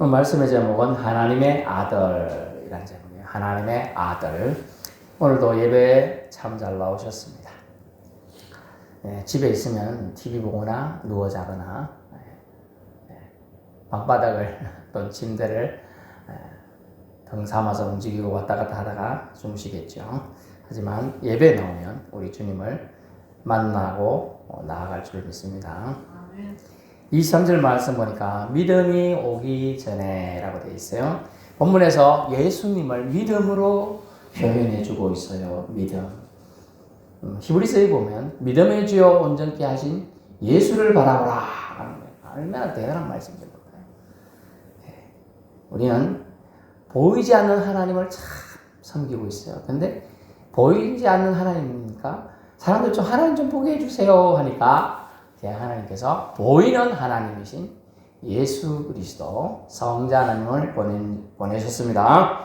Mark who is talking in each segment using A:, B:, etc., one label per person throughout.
A: 오늘 말씀의 제목은 하나님의 아들이라는 제목이에요. 하나님의 아들. 오늘도 예배에 참 잘 나오셨습니다. 집에 있으면 TV 보거나 누워 자거나 방바닥을 또는 침대를 등 삼아서 움직이고 왔다 갔다 하다가 주무시겠죠. 하지만 예배에 나오면 우리 주님을 만나고 나아갈 줄 믿습니다. 23절 말씀 보니까 믿음이 오기 전에 라고 되어 있어요. 본문에서 예수님을 믿음으로 표현해 주고 있어요. 믿음. 히브리서에 보면 믿음의 주요 온전케 하신 예수를 바라보라 하는 거예요. 얼마나 대단한 말씀입니까? 우리는 보이지 않는 하나님을 참 섬기고 있어요. 근데 보이지 않는 하나님이니까 사람들 좀 하나님 좀 보게 해주세요 하니까 하나님께서 보이는 하나님이신 예수 그리스도 성자 하나님을 보내셨습니다.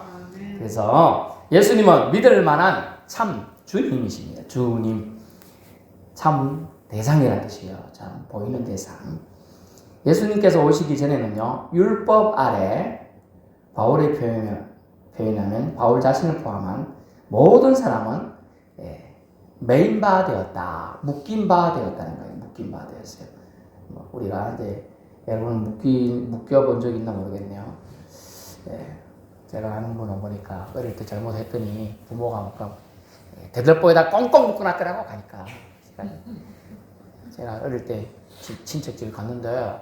A: 그래서 예수님은 믿을 만한 참 주님이십니다. 주님. 참 대상이라는 뜻이에요. 참 보이는 대상. 예수님께서 오시기 전에는요, 율법 아래 바울의 표현하면 바울 자신을 포함한 모든 사람은 매인 바 되었다. 묶인 바 되었다는 거예요. 묶인 바 되었어요. 우리가 이제 여러분 묶여본 적 있나 모르겠네요. 제가 아는 분은 보니까 어릴 때 잘못했더니 부모가 뭔가 대들보에다 꽁꽁 묶어놨더라고 가니까. 제가 어릴 때 친척집 갔는데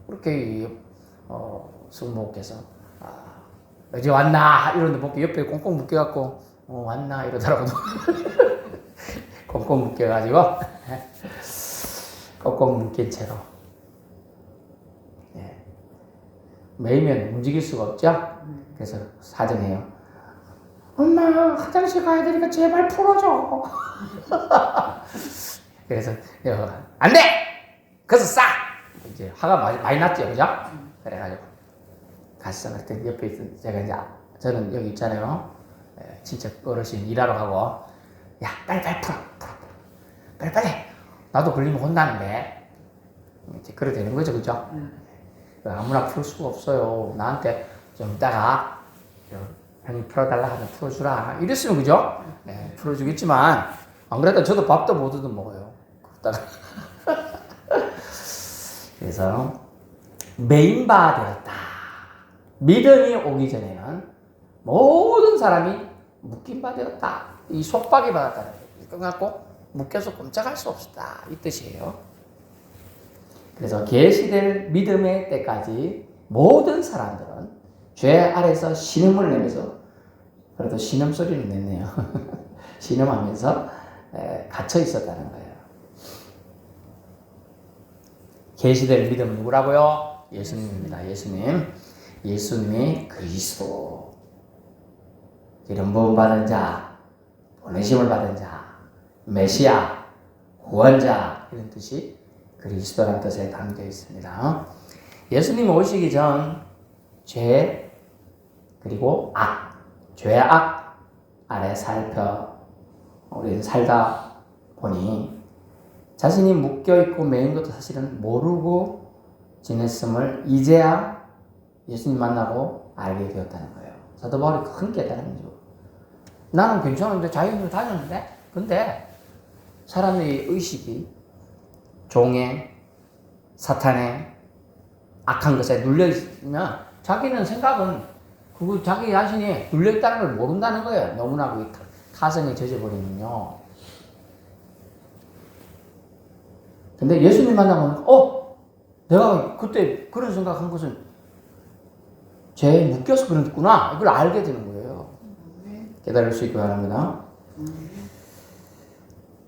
A: 그렇게 숙모께서 어제 왔나 이러는데 보니까 옆에 꽁꽁 묶여갖고 왔나 이러더라고. 꽁꽁 묶여가지고 꽁꽁 묶인 채로 매이면 움직일 수가 없죠. 그래서 사정해요. 엄마 화장실 가야 되니까 제발 풀어줘. 그래서 안 돼! 그래서 싹! 이제 화가 많이 났죠, 그죠? 그래가지고 갔어. 그때 옆에 있던 제가 이제 저는 여기 있잖아요. 진짜 어르신 일하러 가고 야 빨리 풀어. 빨리 나도 걸리면 혼나는데 이제 그래 되는 거죠, 그죠? 아무나 풀 수가 없어요. 나한테 좀 이따가 형이 풀어달라 하면 풀어주라 이랬으면 그죠? 네, 풀어주겠지만 안 그래도 저도 밥도 못 얻어 먹어요. 그러다가 그래서 메인바 되었다. 믿음이 오기 전에는 모든 사람이 묶인 바 되었다. 이 속박이 받았다는 거예요. 그래갖고 묶여서 꼼짝할 수 없었다. 이 뜻이에요. 그래서 계시될 믿음의 때까지 모든 사람들은 죄 아래서 신음을 내면서, 그래도 신음 소리를 냈네요. 신음하면서 갇혀 있었다는 거예요. 계시될 믿음은 누구라고요? 예수님입니다. 예수님이 그리스도, 이름 부음 받은 자, 보내심을 받은 자, 메시아, 구원자 이런 뜻이 그리스도라는 뜻에 담겨 있습니다. 예수님 오시기 전 죄 그리고 악, 죄와 악 아래 우리는 살다 보니 자신이 묶여있고 매인 것도 사실은 모르고 지냈음을 이제야 예수님 만나고 알게 되었다는 거예요. 사도 바울이 큰 깨달음이죠. 나는 괜찮은데 자유로 다녔는데 근데 사람의 의식이 종의 사탄의 악한 것에 눌려있으면 자기는 생각은 그거 자기 자신이 눌려있다는 걸 모른다는 거예요. 너무나 그 타성에 젖어버리면요. 근데 예수님 만나면 내가 그때 그런 생각한 것은 죄에 묶여서 그랬구나 이걸 알게 되는 거예요. 깨달을 수 있고 합니다.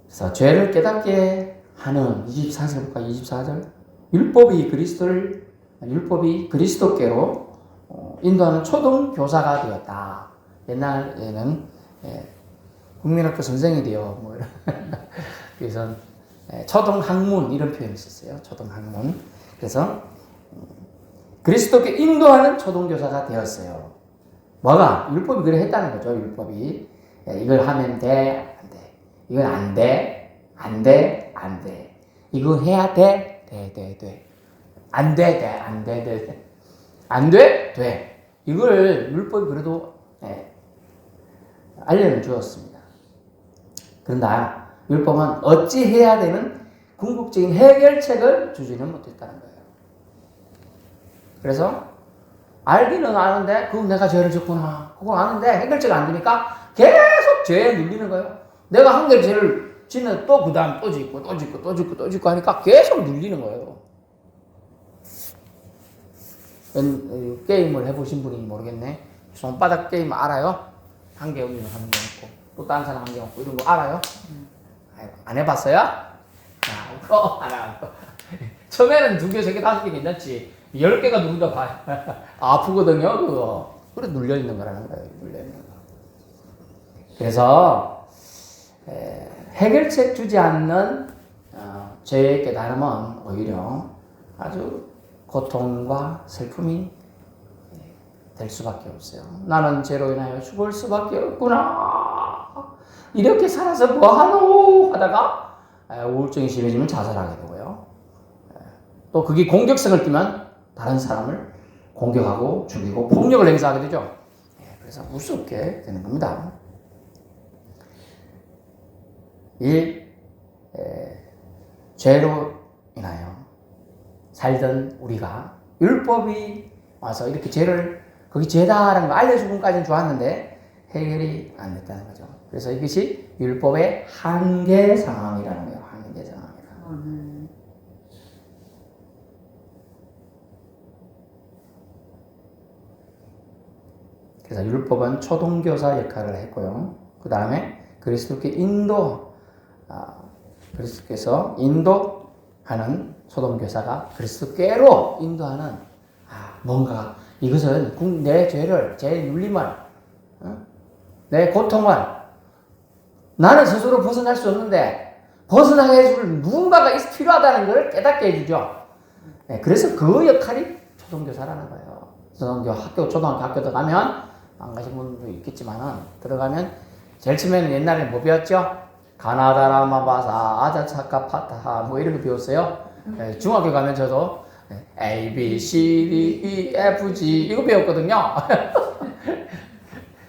A: 그래서 죄를 깨닫게 하는 23절부터 24절 율법이 그리스도께로 인도하는 초등 교사가 되었다. 옛날에는 국민학교 선생이 되어 그래서 초등 학문 이런 표현을 썼어요. 초등 학문. 그래서 그리스도께 인도하는 초등 교사가 되었어요. 뭐가 율법이 그래 했다는 거죠. 율법이 이걸 하면 돼, 안 돼. 이건 안 돼. 이거 해야 돼. 안 돼, 돼, 안 돼, 돼, 돼. 안 돼? 돼. 이걸 율법이 그래도 알려는 주었습니다. 그런데 율법은 어찌 해야 되는 궁극적인 해결책을 주지는 못했다는 거예요. 그래서 알기는 아는데 그거 내가 죄를 졌구나. 그거 아는데 해결책 안 되니까 계속 죄에 눌리는 거예요. 내가 한 개 죄를 지는 또 그 다음 또 짓고 또 짓고 또 짓고 또 짓고 하니까 계속 눌리는 거예요. 게임을 해보신 분이 모르겠네. 손바닥 게임 알아요? 한 개 올리면 한 개 없고 또 다른 사람 한 개 없고 이런 거 알아요? 안 해봤어요? 하나 처음에는 2개, 3개, 5개 괜찮지. 10개가 누른다 봐요. 아프거든요, 그거. 그래, 눌려있는 거라는 거예요, 눌려있는 거. 그래서, 해결책 주지 않는, 죄의 깨달음은 오히려 아주 고통과 슬픔이 될 수밖에 없어요. 나는 죄로 인하여 죽을 수밖에 없구나. 이렇게 살아서 뭐하노? 하다가, 우울증이 심해지면 자살하게 되고요. 또 그게 공격성을 띠면 다른 사람을 공격하고 죽이고 폭력을 행사하게 되죠. 그래서 무섭게 되는 겁니다. 이 죄로 인하여 살던 우리가 율법이 와서 이렇게 죄를 거기 죄다라는 거 알려주기까지는 좋았는데 해결이 안 됐다는 거죠. 그래서 이것이 율법의 한계 상황이라는 거예요. 한계 상황이라. 그래서 율법은 초동교사 역할을 했고요. 그 다음에 그리스도께 그리스도께서 인도하는 초동교사가 그리스도께로 인도하는 뭔가 이것은 내 죄를, 제 눌림을, 내 고통을 나는 스스로 벗어날 수 없는데 벗어나게 해줄 누군가가 필요하다는 것을 깨닫게 해주죠. 그래서 그 역할이 초동교사라는 거예요. 초등학교 학교도 가면 안 가신 분도 있겠지만은 들어가면 제일 처음에는 옛날에 뭐 배웠죠? 가나다라마바사 아자차카파타 뭐 이런 거 배웠어요. 중학교 가면 저도 A, B, C, D, E, F, G 이거 배웠거든요.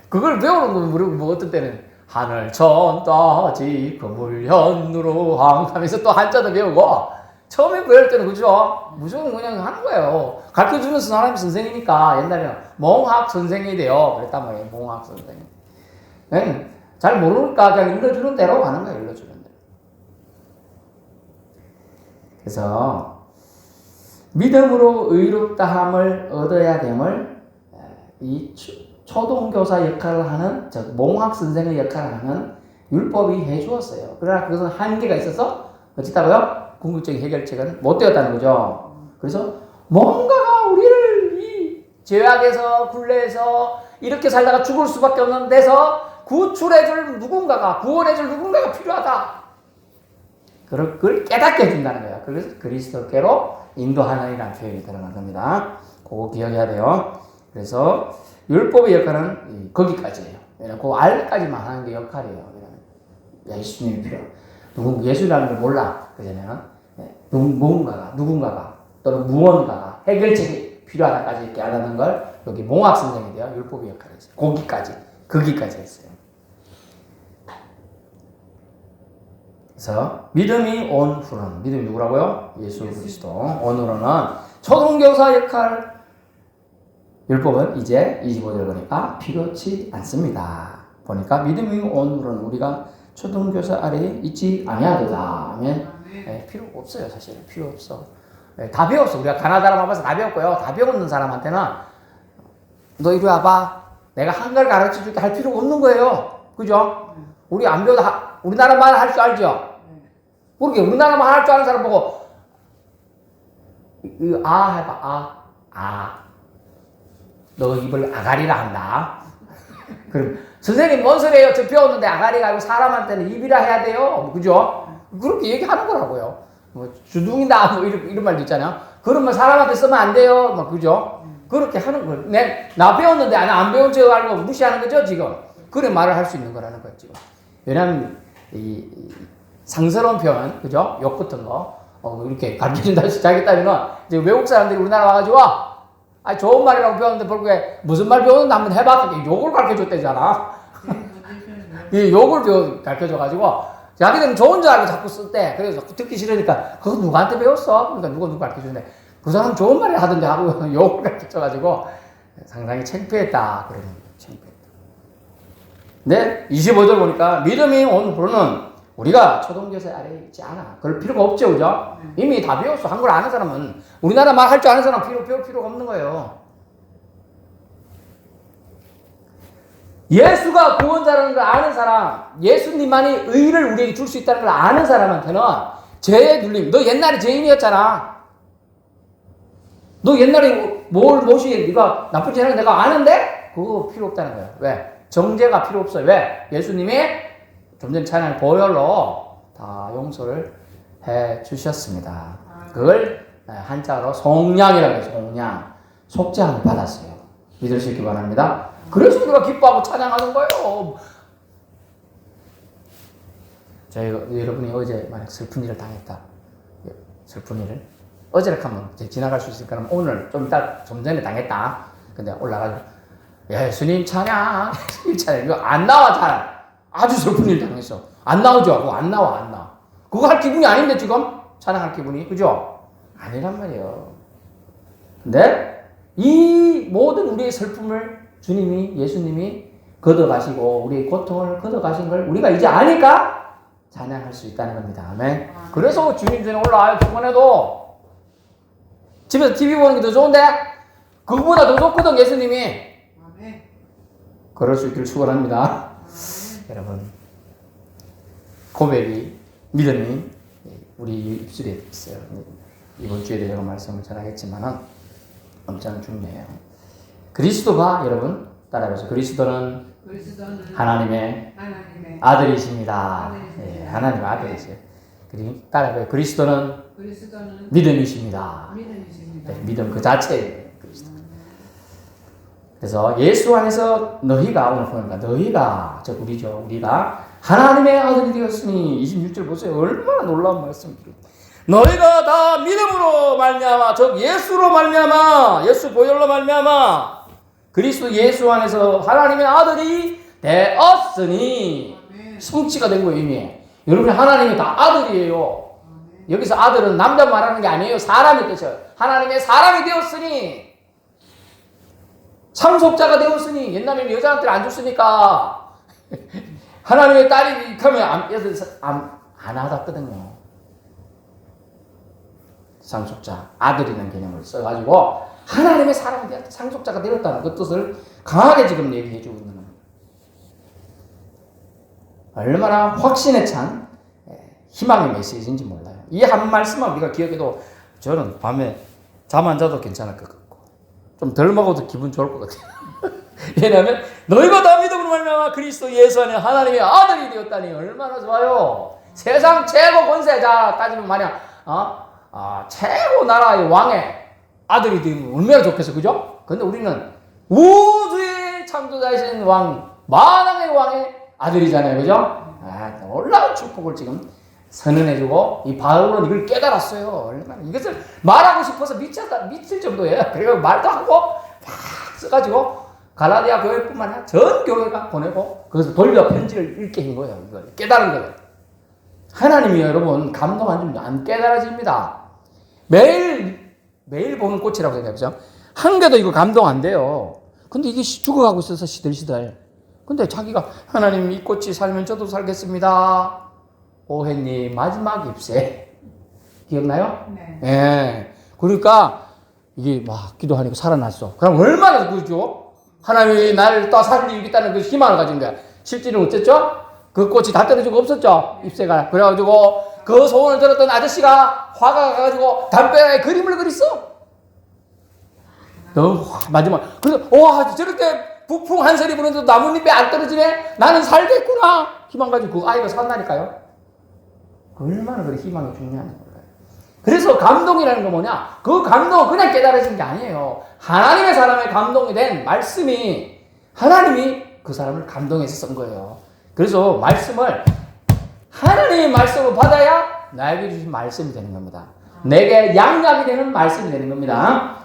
A: 그걸 배우는 거 뭐 어떤 때는 하늘 천 따지 그물현으로 항 하면서 또 한자도 배우고 처음에 배울 때는 그죠? 무조건 그냥 하는 거예요. 가르쳐주는 사람이 선생이니까 옛날에는 몽학 선생이 돼요. 그랬단 말이에요. 몽학 선생. 잘 모르니까 그냥 일러주는 대로 가는 거예요. 일러주는 대로. 그래서 믿음으로 의롭다함을 얻어야 됨을 이 초동교사 역할을 하는 몽학 선생의 역할을 하는 율법이 해주었어요. 그러나 그것은 한계가 있어서 어쨌다고요? 궁극적인 해결책은 못 되었다는 거죠. 그래서 뭔가가 우리를 이 죄악에서 굴레에서 이렇게 살다가 죽을 수밖에 없는 데서 구출해줄 누군가가, 구원해줄 누군가가 필요하다. 그걸 깨닫게 해준다는 거예요. 그래서 그리스도께로 인도하느니라는 표현이 들어간 겁니다. 그거 기억해야 돼요. 그래서 율법의 역할은 거기까지예요. 왜냐면 그 알까지만 하는 게 역할이에요. 예수님이 필요. 예수라는 걸 몰라. 그전에는 누군가가 또는 무언가가 해결책이 필요하다까지 이렇게 알아는 걸 여기 몽학 선생이 돼요. 율법의 역할이 있어요. 거기까지 했어요. 그래서 믿음이 온 후로는 믿음이 누구라고요? 예수 그리스도. 온 후로는 초동교사 역할 율법은 이제 25절 보니까 필요치 않습니다. 보니까 믿음이 온 후로는 우리가 초동교사 아래에 있지 아니하도다 하면 필요 없어요. 사실은 필요 없어. 다 배웠어. 우리가 가나다라 마바에서 다 배웠고요. 다 배웠는 사람한테는 너 이리 와봐. 내가 한글 가르쳐 줄게 할 필요가 없는 거예요. 그죠? 우리 안 배워도 우리나라만 할 줄 알죠? 모르게 우리나라만 할 줄 아는 사람 보고 해봐. 너 입을 아가리라 한다. 그럼 선생님 뭔 소리예요? 저 배웠는데 아가리가 아니고 사람한테는 입이라 해야 돼요. 그죠? 그렇게 얘기하는 거라고요. 뭐 주둥이다 뭐 이런 말도 있잖아요. 그런 말 사람한테 쓰면 안 돼요. 막 그죠? 그렇게 하는 거예요. 나 배웠는데 안 배운 척 알고 무시하는 거죠 지금. 그래 말을 할 수 있는 거라는 거예요 지금. 왜냐하면 이 상스러운 표현, 그죠? 욕 같은 거 이렇게 가르쳐준다 시작했다면은, 이제 외국 사람들이 우리나라 와가지고, 좋은 말이라고 배웠는데, 결국에 무슨 말 배웠는데 한번 해봐. 욕을 가르쳐 줬대잖아. 이 욕을 가르쳐-줘가지고, 자기들은 좋은 줄 알고 자꾸 쓸 때, 그래서 듣기 싫으니까, 그거 누구한테 배웠어? 그러니까 누가 가르쳐-주네. 그 사람 좋은 말을 하던데 하고 욕을 가르쳐-줘가지고, 상당히 창피했다. 그러는 거예요. 창피했다. 근데 25절 보니까, 믿음이 온 후로는 우리가 초등교사 아래에 있지 않아. 그럴 필요가 없죠, 그죠? 이미 다 배웠어. 한글 아는 사람은. 우리나라 말 할 줄 아는 사람 배울 필요가 없는 거예요. 예수가 구원자라는 걸 아는 사람, 예수님만이 의를 우리에게 줄 수 있다는 걸 아는 사람한테는 죄의 눌림. 너 옛날에 죄인이었잖아. 너 옛날에 네가 나쁜 짓 하는 거 내가 아는데? 그거 필요 없다는 거예요. 왜? 정죄가 필요 없어요. 왜? 예수님이 좀 전에 찬양 보혈로 다 용서를 해 주셨습니다. 그걸 한자로 속량이라고 해서 속량, 속죄함을 받았어요. 믿으시기 바랍니다. 그래서 우리가 기뻐하고 찬양하는 거예요. 여러분이 어제 만약 슬픈 일을 당했다. 슬픈 일을 어제를 하면 지나갈 수 있을까 하면 오늘 좀 전에 당했다. 근데 올라가서 예수님 찬양, 예수님 찬양. 이거 안 나와 잘. 아주 슬픈 일 당했어. 안 나오죠? 그거 안 나와. 그거 할 기분이 아닌데 지금? 찬양할 기분이. 그죠? 아니란 말이에요. 근데 이 모든 우리의 슬픔을 예수님이 걷어가시고 우리의 고통을 걷어가신 걸 우리가 이제 아니까 찬양할 수 있다는 겁니다. 아멘. 그래서 주님 전에 올라와요. 피곤해도. 집에서 TV 보는 게 더 좋은데 그거보다 더 좋거든 예수님이. 그럴 수 있기를 축원합니다. 여러분, 고백이, 믿음이 우리 입술에 있어요. 이번 주에도 제가 말씀을 전하겠지만은 엄청 중요해요. 그리스도가 여러분 따라해보세요. 그리스도는 하나님의 아들이십니다. 네, 하나님의 아들이세요. 그리고 따라해보세요. 그리스도는 믿음이십니다. 네, 믿음 그 자체예요. 그리스도. 그래서 예수 안에서 너희가 오늘 보니까 너희가 우리가 하나님의 아들이 되었으니 26절 보세요. 얼마나 놀라운 말씀이에요. 너희가 다 믿음으로 말미암아 즉 예수로 말미암아 예수 보혈로 말미암아 그리스도 예수 안에서 하나님의 아들이 되었으니 성취가 된 거예요. 이미 여러분 하나님이 다 아들이에요. 여기서 아들은 남자 말하는 게 아니에요. 사람이 뜻이에요. 하나님의 사람이 되었으니 상속자가 되었으니 옛날에는 여자한테 안 줬으니까 하나님의 딸이 하면 안 하았거든요. 상속자, 아들이라는 개념을 써가지고 하나님의 사람이 되었다. 상속자가 되었다는 그 뜻을 강하게 지금 얘기해주고 있는 겁니다. 얼마나 확신에 찬 희망의 메시지인지 몰라요. 이 한 말씀만 우리가 기억해도 저는 밤에 잠 안 자도 괜찮을 것 같고 좀 덜 먹어도 기분 좋을 것 같아요. 왜냐하면 너희가 다 믿음으로 말미암아 그리스도 예수 안에 하나님의 아들이 되었다니 얼마나 좋아요. 세상 최고 권세자 따지면 말이야 최고 나라의 왕의 아들이 되면 얼마나 좋겠어. 그죠? 근데 우리는 우주의 창조자이신 왕 만왕의 왕의 아들이잖아요. 그죠? 놀라운 축복을 지금 선언해주고 이 바울은 이걸 깨달았어요. 얼마나 이것을 말하고 싶어서 미칠 정도예요. 그리고 말도 하고 막 써가지고 갈라디아 교회뿐만 아니라 전 교회가 보내고 그것을 돌려 편지를 읽게 한 거예요. 이걸 깨달은 거예요. 하나님이 여러분 감동 안 주면 안 깨달아집니다. 매일 보는 꽃이라고 생각해보세요. 한 개도 이거 감동 안 돼요. 근데 이게 죽어가고 있어서 시들시들. 근데 자기가 하나님 이 꽃이 살면 저도 살겠습니다. 오해님 마지막 잎새 기억나요? 네. 예. 그러니까 이게 막 기도하니까 살아났어. 그럼 얼마나 그죠? 하나님이 나를 또 살리겠다는 그 희망을 가진 거야. 실제는 어쨌죠? 그 꽃이 다 떨어지고 없었죠? 잎새가. 그래가지고 그 소원을 들었던 아저씨가 화가 가가지고 담벼락에 그림을 그렸어. 마지막. 그래서 와 저렇게 북풍 한 소리 부는데도 나뭇잎이 안 떨어지네. 나는 살겠구나. 희망 가지고 그 아이가 산다니까요. 얼마나 그래 희망이 중요한지 몰라요. 그래서 감동이라는 건 뭐냐? 그 감동은 그냥 깨달아진 게 아니에요. 하나님의 사람의 감동이 된 말씀이 하나님이 그 사람을 감동해서 쓴 거예요. 그래서 말씀을 하나님의 말씀으로 받아야 나에게 주신 말씀이 되는 겁니다. 내게 양약이 되는 말씀이 되는 겁니다.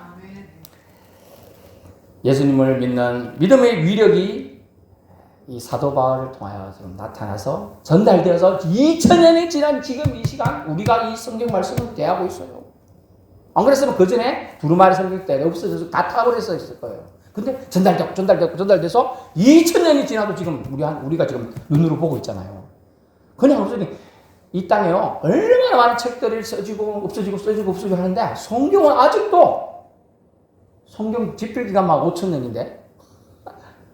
A: 예수님을 믿는 믿음의 위력이 이 사도 바울을 통하여 좀 나타나서 전달되어서 2000년이 지난 지금 이 시간 우리가 이 성경 말씀을 대하고 있어요. 안 그랬으면 그 전에 두루마리 성경 때 없어져서 다 타버렸을 거예요. 근데 전달돼서 2000년이 지나도 지금 우리가 지금 눈으로 보고 있잖아요. 그냥 없어지니 이 땅에요 얼마나 많은 책들이 써지고 없어지고 하는데 성경은 아직도 성경 집필 기간 막 5000년인데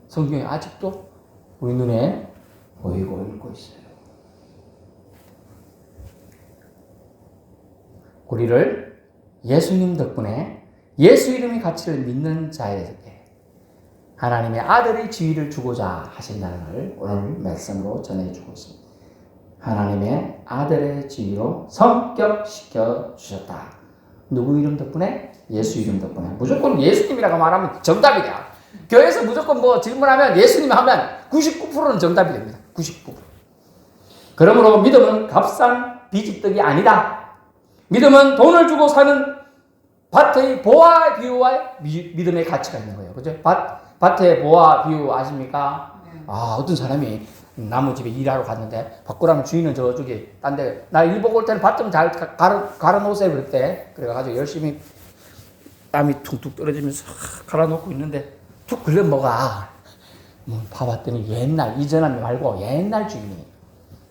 A: 성경이 아직도 우리 눈에 보이고 읽고 있어요. 우리를 예수님 덕분에 예수 이름의 가치를 믿는 자에게 하나님의 아들의 지위를 주고자 하신다는 걸 오늘 말씀으로 전해주고 있습니다. 하나님의 아들의 지위로 성격시켜 주셨다. 누구 이름 덕분에? 예수 이름 덕분에. 무조건 예수님이라고 말하면 정답이야. 교회에서 무조건 뭐 질문하면 예수님 하면 99%는 정답이 됩니다. 99%. 그러므로 믿음은 값싼 비집떡이 아니다. 믿음은 돈을 주고 사는 밭의 보화 비유와 믿음의 가치가 있는 거예요. 그죠? 밭의 보화 비유 아십니까? 아, 어떤 사람이 나무 집에 일하러 갔는데 바꾸라면 주인은 저쪽에 딴데 나 일 보고 올 때는 밭 좀 잘 갈아 놓으세요 그랬대. 그래가지고 열심히 땀이 퉁퉁 떨어지면서 갈아놓고 있는데 툭 걸려 뭐가 봐봤더니 옛날 이전함이 말고 옛날 주인이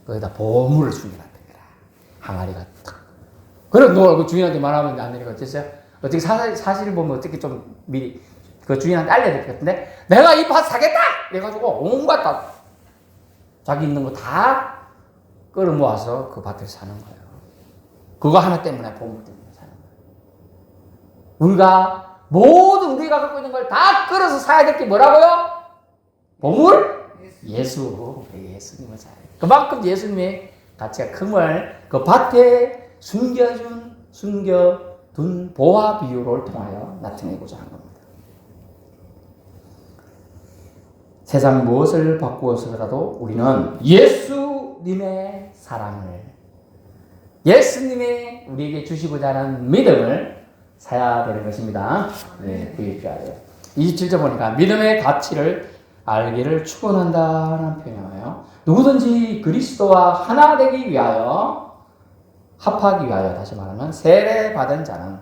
A: 거기다 보물을 숨겨놨던 거라. 항아리가 탁. 그래 너 그 주인한테 말하면 안 되니까 어땠어요? 어떻게 사실을 보면 어떻게 좀 미리 그 주인한테 알려야 될 것 같은데 내가 이 밭 사겠다! 그래가지고 온갖 다 자기 있는 거 다 끌어모아서 그 밭을 사는 거예요. 그거 하나 때문에 보물 때문에 사는 거예요. 우리가 갖고 있는 걸 다 끌어서 사야 될 게 뭐라고요? 보물? 예수님을 사야 돼요. 그만큼 예수님의 가치가 큼을 그 밭에 숨겨둔 보화 비유를 통하여 나타내고자 한 겁니다. 세상 무엇을 바꾸어서라도 우리는 예수님의 사랑을, 예수님의 우리에게 주시고자 하는 믿음을 사야 되는 것입니다. 네, 구입자예요. 27절 보니까 믿음의 가치를 알기를 축원한다는 표현이에요. 누구든지 그리스도와 하나 되기 위하여, 합하기 위하여, 다시 말하면 세례받은 자는,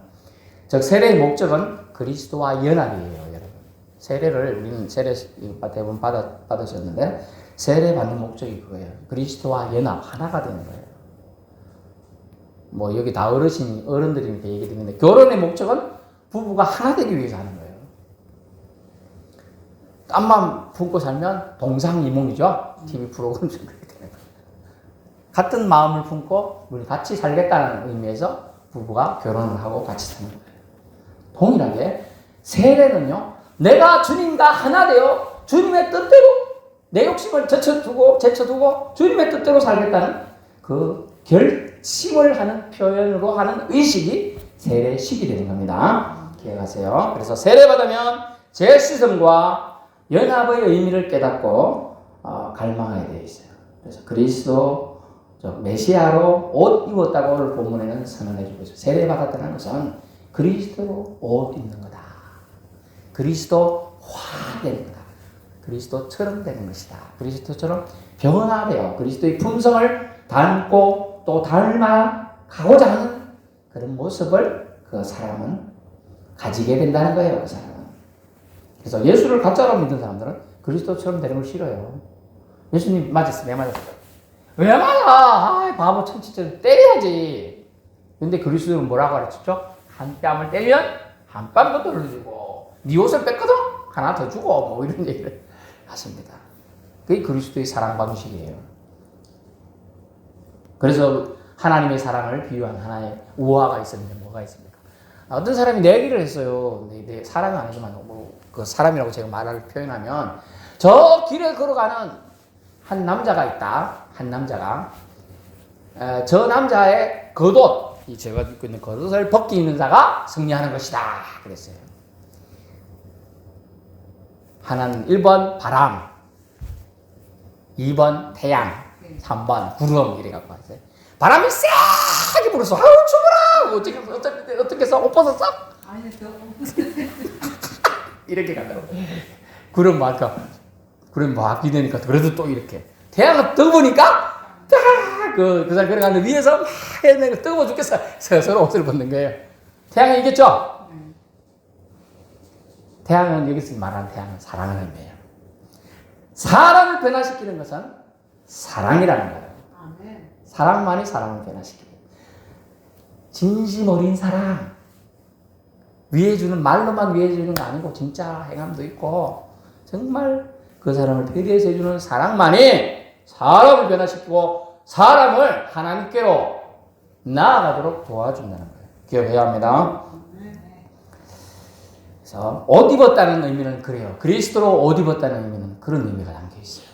A: 즉 세례의 목적은 그리스도와 연합이에요. 세례를 우리는 세례 대부분 받으셨는데 세례 받는 목적이 그거예요. 그리스도와 연합 하나가 되는 거예요. 뭐 여기 다 어른들이니까 얘기 듣는데 결혼의 목적은 부부가 하나 되기 위해서 하는 거예요. 땀만 품고 살면 동상이몽이죠. TV 프로그램 좀 그렇게 되는 거예요. 같은 마음을 품고 우리 같이 살겠다는 의미에서 부부가 결혼을 하고 같이 사는 거예요. 동일하게 세례는요. 내가 주님과 하나 되어 주님의 뜻대로 내 욕심을 제쳐두고 주님의 뜻대로 살겠다는 그 결심을 하는 표현으로 하는 의식이 세례식이 되는 겁니다. 기억하세요. 그래서 세례받으면 재시성과 연합의 의미를 깨닫고 갈망하게 되어 있어요. 그래서 그리스도 메시아로 옷 입었다고 오늘 본문에는 선언해주고 있어요. 세례받았다는 것은 그리스도로 옷 입는 거다. 그리스도화 되는 거다. 그리스도처럼 되는 것이다. 그리스도처럼 변화되어 그리스도의 품성을 닮고 또 닮아가고자 하는 그런 모습을 그 사람은 가지게 된다는 거예요. 그 사람은. 그래서 예수를 가짜로 믿는 사람들은 그리스도처럼 되는 걸 싫어요. 예수님 맞았어. 왜 맞았어? 왜 맞아? 바보 천치처럼 때려야지. 근데 그리스도는 뭐라고 가르쳤죠? 한 뺨을 때리면 한 뺨도 돌려주고 네 옷을 뺐거든? 하나 더 주고 뭐 이런 얘기를 하십니다. 그게 그리스도의 사랑 방식이에요. 그래서 하나님의 사랑을 비유한 하나의 우화가 있었는데 뭐가 있습니까? 어떤 사람이 내 얘기를 했어요. 내 사람은 아니지만 그 사람이라고 제가 말을 표현하면 저 길에 걸어가는 한 남자가 있다. 한 남자가 저 남자의 겉옷, 제가 입고 있는 겉옷을 벗기는 자가 승리하는 것이다. 그랬어요. 하나는 1번 바람, 2번 태양, 3번 구름 이래 갖고 왔어요. 바람이 쎄 환하게 불었어. 아우 춥어라. 어떻게 해서 옷 벗었어?
B: 아니 더
A: 이렇게 가더라고. 구름 막 기대니까 그래도 또 이렇게 태양은 뜨거우니까 그 사람 걸어가는데 위에서 막 해내고 뜨거워 죽겠어. 서로 옷을 벗는 거예요. 태양은 이겼죠? 태양은 여기서 말하는 태양은 사랑을 의미해요. 사람을 변화시키는 것은 사랑이라는 거예요.
B: 아멘.
A: 사랑만이 사람을 변화시키고 진심 어린 사랑 위해주는 말로만 위해주는 거 아니고 진짜 행함도 있고 정말 그 사람을 배려해서 해주는 사랑만이 사람을 변화시키고 사람을 하나님께로 나아가도록 도와준다는 거예요. 기억해야 합니다. 그래서 옷 입었다는 의미는 그래요. 그리스도로 옷 입었다는 의미는 그런 의미가 담겨 있어요.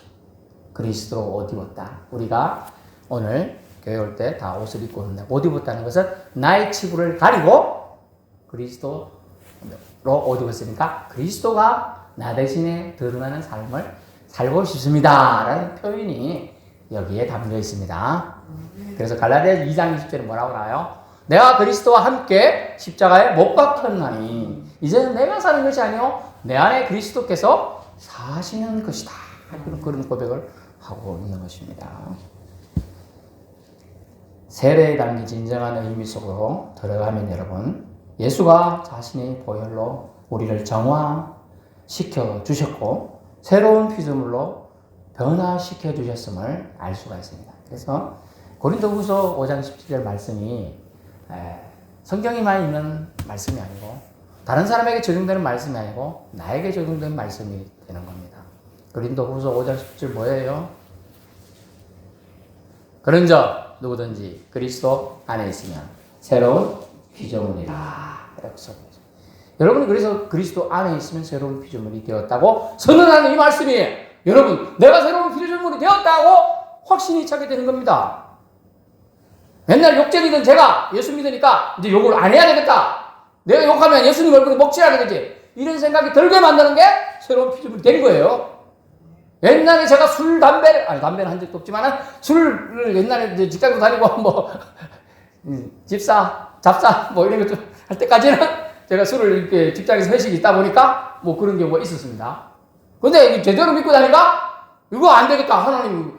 A: 그리스도로 옷 입었다. 우리가 오늘 교회 올 때 다 옷을 입고 온다. 옷 입었다는 것은 나의 치부를 가리고 그리스도로 옷 입었으니까 그리스도가 나 대신에 드러나는 삶을 살고 싶습니다. 라는 표현이 여기에 담겨 있습니다. 그래서 갈라디아 2장 20절에 뭐라고 나와요? 내가 그리스도와 함께 십자가에 못 박혔나니 이제는 내가 사는 것이 아니요 내 안에 그리스도께서 사시는 것이다. 그런 고백을 하고 있는 것입니다. 세례에 담긴 진정한 의미 속으로 들어가면 여러분 예수가 자신의 보혈로 우리를 정화시켜 주셨고 새로운 피조물로 변화시켜 주셨음을 알 수가 있습니다. 그래서 고린도후서 5장 17절 말씀이 성경에만 있는 말씀이 아니고 다른 사람에게 적용되는 말씀이 아니고 나에게 적용되는 말씀이 되는 겁니다. 고린도후서 5장 17절 뭐예요? 그런즉 누구든지 그리스도 안에 있으면 새로운 피조물이라. 여러분이 그래서 그리스도 안에 있으면 새로운 피조물이 되었다고 선언하는 이 말씀이 여러분 내가 새로운 피조물이 되었다고 확신이 차게 되는 겁니다. 맨날 욕쟁이던 제가 예수 믿으니까 이제 욕을 안 해야 되겠다. 내가 욕하면 예수님 얼굴에 먹칠하는 거지. 이런 생각이 들게 만드는 게 새로운 피조물이 된 거예요. 옛날에 제가 담배는 한 적도 없지만 술을 옛날에 이제 직장도 다니고 뭐 잡사 뭐 이런 것 좀 할 때까지는 제가 술을 이렇게 직장에서 회식이 있다 보니까 뭐 그런 경우가 있었습니다. 근데 제대로 믿고 다니까 이거 안 되겠다. 하나님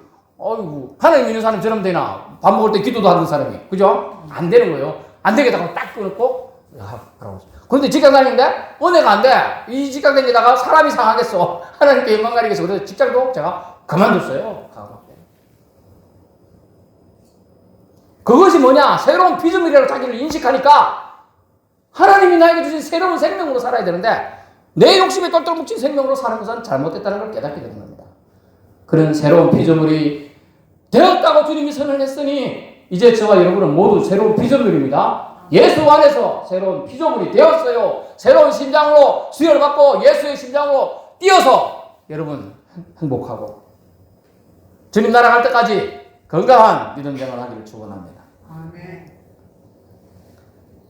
A: 믿는 사람 저러면 되나? 밥 먹을 때 기도도 하는 사람이. 그죠? 안 되는 거예요. 안 되겠다고 딱 끊었고, 그런데 직장 다니는데, 은혜가 안 돼. 이 직장 다니다가 사람이 상하겠어. 하나님께 영광 가리겠어. 그래서 직장도 제가 그만뒀어요. 그것이 뭐냐? 새로운 피조물이라고 자기를 인식하니까, 하나님이 나에게 주신 새로운 생명으로 살아야 되는데, 내 욕심에 똘똘 뭉친 생명으로 사는 것은 잘못됐다는 걸 깨닫게 되는 겁니다. 그런 새로운 피조물이 되었다고 주님이 선언했으니 이제 저와 여러분은 모두 새로운 피조물입니다. 예수 안에서 새로운 피조물이 되었어요. 새로운 심장으로 수혈을 받고 예수의 심장으로 뛰어서 여러분 행복하고 주님 나라 갈 때까지 건강한 믿음 생활을 하기를 축원합니다.
B: 아멘.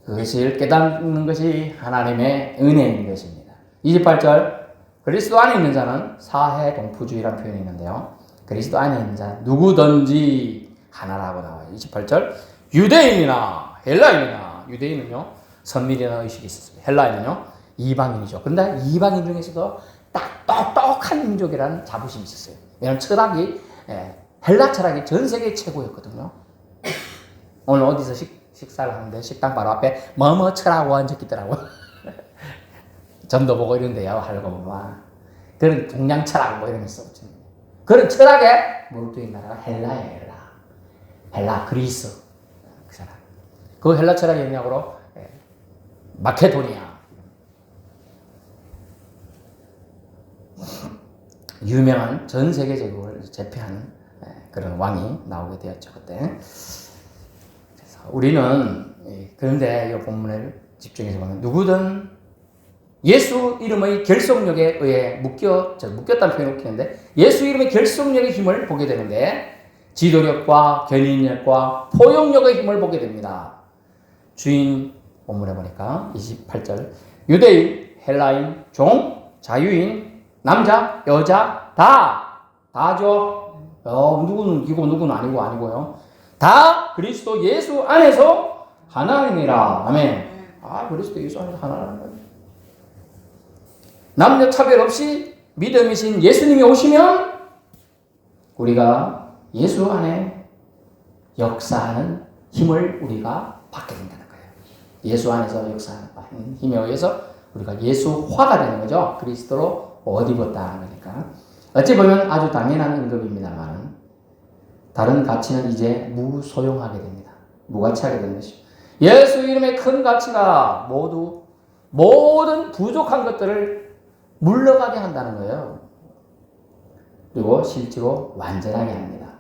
A: 그것을 깨닫는 것이 하나님의 은혜인 것입니다. 28절 그리스도 안에 있는 자는 사해동푸주의라는 표현이 있는데요. 그리스도 안에 있는 자 누구든지 하나라고 나와요. 28절 유대인이나 헬라인이나 유대인은요 선민이라는 의식이 있었습니다. 헬라인은요 이방인이죠. 그런데 이방인 중에서도 딱 똑똑한 민족이라는 자부심이 있었어요. 왜냐하면 철학이 헬라 철학이 전 세계 최고였거든요. 오늘 어디서 식사를 하는데 식당 바로 앞에 뭐뭐 철학원 적혀있더라고요. 점도 보고 이런 데요 하려고 보면 그런 동양 철학 뭐 이런 거 써붙이는 그런 철학에 몰두인 나라가 헬라예요. 헬라 그리스 그 사람 그 헬라 철학의 영향으로 마케도니아 유명한 전 세계 제국을 제패하는 그런 왕이 나오게 되었죠 그때. 그래서 우리는 그런데 이 본문을 집중해서 보면 누구든 예수 이름의 결속력에 의해 묶였다는 표현을 쓰는데 예수 이름의 결속력의 힘을 보게 되는데 지도력과 견인력과 포용력의 힘을 보게 됩니다. 주인 본문에 보니까 28절 유대인, 헬라인, 종, 자유인, 남자, 여자 다죠. 누구는 이고 누구는 아니고요. 다 그리스도 예수 안에서 하나님이라. 아멘. 그리스도 예수 안에서 하나라는 거예요. 남녀 차별 없이 믿음이신 예수님이 오시면 우리가 예수 안에 역사하는 힘을 우리가 받게 된다는 거예요. 예수 안에서 역사하는 힘에 의해서 우리가 예수화가 되는 거죠. 그리스도로 옷 입었다 하니까. 어찌 보면 아주 당연한 언급입니다만 다른 가치는 이제 무소용하게 됩니다. 무가치하게 되는 것이죠. 예수 이름의 큰 가치가 모든 부족한 것들을 물러가게 한다는 거예요. 그리고 실제로 완전하게 합니다.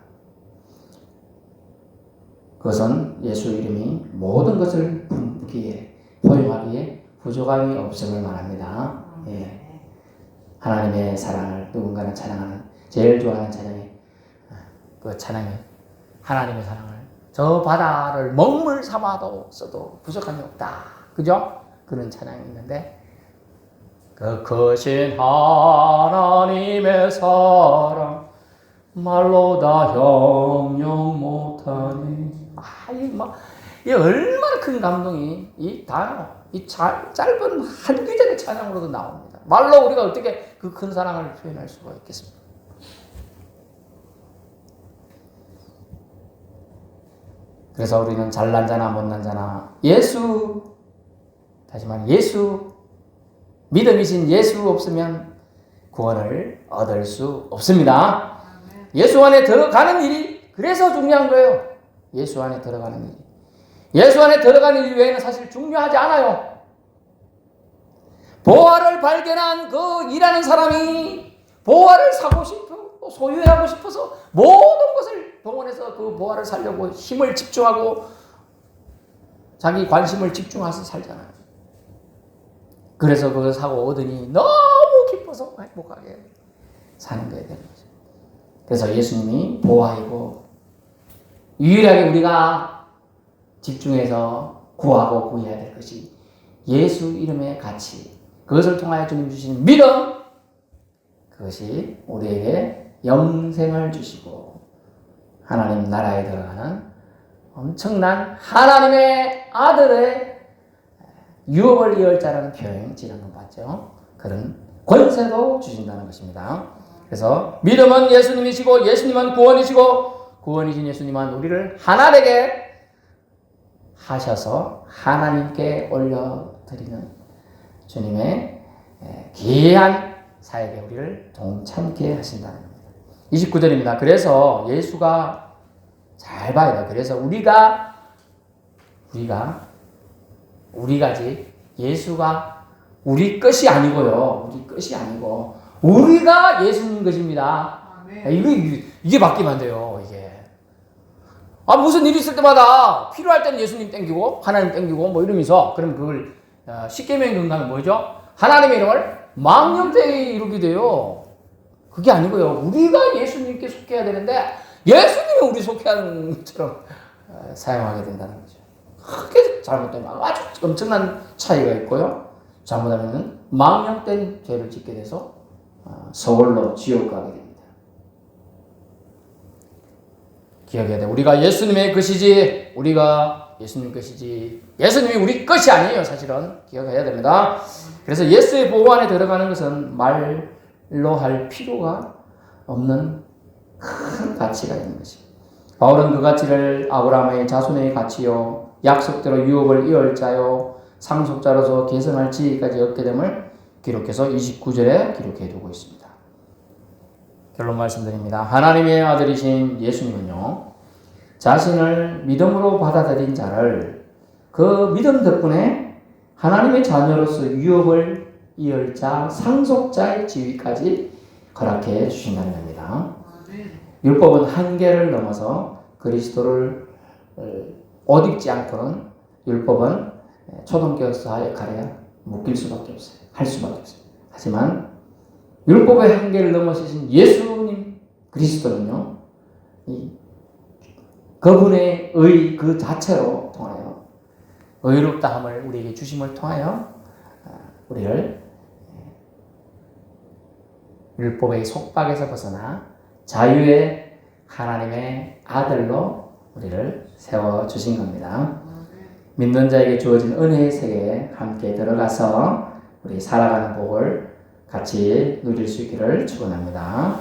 A: 그것은 예수 이름이 모든 것을 품기에, 포용하기에 부족함이 없음을 말합니다. 예. 하나님의 사랑을 누군가는 찬양하는, 제일 좋아하는 찬양이, 그 찬양이 하나님의 사랑을 저 바다를 먹물 삼아도 써도 부족함이 없다. 그죠? 그런 찬양이 있는데, 그 크신 하나님의 사랑 말로 다 형용 못하니. 이 얼마나 큰 감동이 이 단어, 이 짧은 한 구절의 찬양으로도 나옵니다. 말로 우리가 어떻게 그 큰 사랑을 표현할 수가 있겠습니까? 그래서 우리는 잘난 자나 못난 자나 다시만 예수, 믿음이신 예수 없으면 구원을 얻을 수 없습니다. 예수 안에 들어가는 일이 그래서 중요한 거예요. 예수 안에 들어가는 일이. 예수 안에 들어가는 일 외에는 사실 중요하지 않아요. 보화를 발견한 그 일하는 사람이 보화를 사고 싶고 소유하고 싶어서 모든 것을 동원해서 그 보화를 살려고 힘을 집중하고 자기 관심을 집중해서 살잖아요. 그래서 그걸 사고 얻으니 너무 기뻐서 행복하게 사는 거에 되는 거죠. 그래서 예수님이 보화이고 유일하게 우리가 집중해서 구하고 구해야 될 것이 예수 이름의 가치, 그것을 통하여 주님 주시는 믿음, 그것이 우리에게 영생을 주시고 하나님 나라에 들어가는 엄청난 하나님의 아들의 유업을 이을 자라는 표현 지난번 봤죠. 그런 권세도 주신다는 것입니다. 그래서 믿음은 예수님이시고 예수님은 구원이시고 구원이신 예수님은 우리를 하나 되게 하셔서 하나님께 올려드리는 주님의 귀한 사역에 우리를 동참케 하신다는 겁니다. 29절입니다. 그래서 예수가 잘 봐야 돼요. 그래서 우리가지 예수가 우리 것이 아니고요. 우리 것이 아니고 우리가 예수님 것입니다. 이게 바뀌면 안 돼요. 이게 무슨 일이 있을 때마다 필요할 때는 예수님 땡기고 하나님 땡기고 뭐 이러면서 그럼 그걸 십계명에 근거하면 뭐죠? 하나님의 이름을 망령되이 이루게 돼요. 그게 아니고요. 우리가 예수님께 속해야 되는데 예수님이 우리 속해하는 것처럼 사용하게 된다는 거죠. 크게 잘못되면 아주 엄청난 차이가 있고요. 잘못하면 망령된 죄를 짓게 돼서 서울로 지옥 가게 됩니다. 기억해야 돼. 우리가 예수님의 것이지, 우리가 예수님 것이지, 예수님이 우리 것이 아니에요. 사실은 기억해야 됩니다. 그래서 예수의 보호 안에 들어가는 것은 말로 할 필요가 없는 큰 가치가 있는 것입니다. 바울은 그 가치를 아브라함의 자손의 가치요, 약속대로 유업을 이을 자요, 상속자로서 계승할 지위까지 얻게 됨을 기록해서 29절에 기록해 두고 있습니다. 결론 말씀드립니다. 하나님의 아들이신 예수님은요, 자신을 믿음으로 받아들인 자를 그 믿음 덕분에 하나님의 자녀로서 유업을 이을 자, 상속자의 지위까지 허락해 주신다는 겁니다. 율법은 한계를 넘어서 그리스도를 옷 입지 않고는 율법은 초등교사 역할에 묶일 수밖에 없어요. 할 수밖에 없어요. 하지만 율법의 한계를 넘어서신 예수님 그리스도는요, 그분의 의 그 자체로 통하여 의롭다함을 우리에게 주심을 통하여 우리를 율법의 속박에서 벗어나 자유의 하나님의 아들로 우리를 세워주신 겁니다. 믿는 자에게 주어진 은혜의 세계에 함께 들어가서 우리 살아가는 복을 같이 누릴 수 있기를 축원합니다.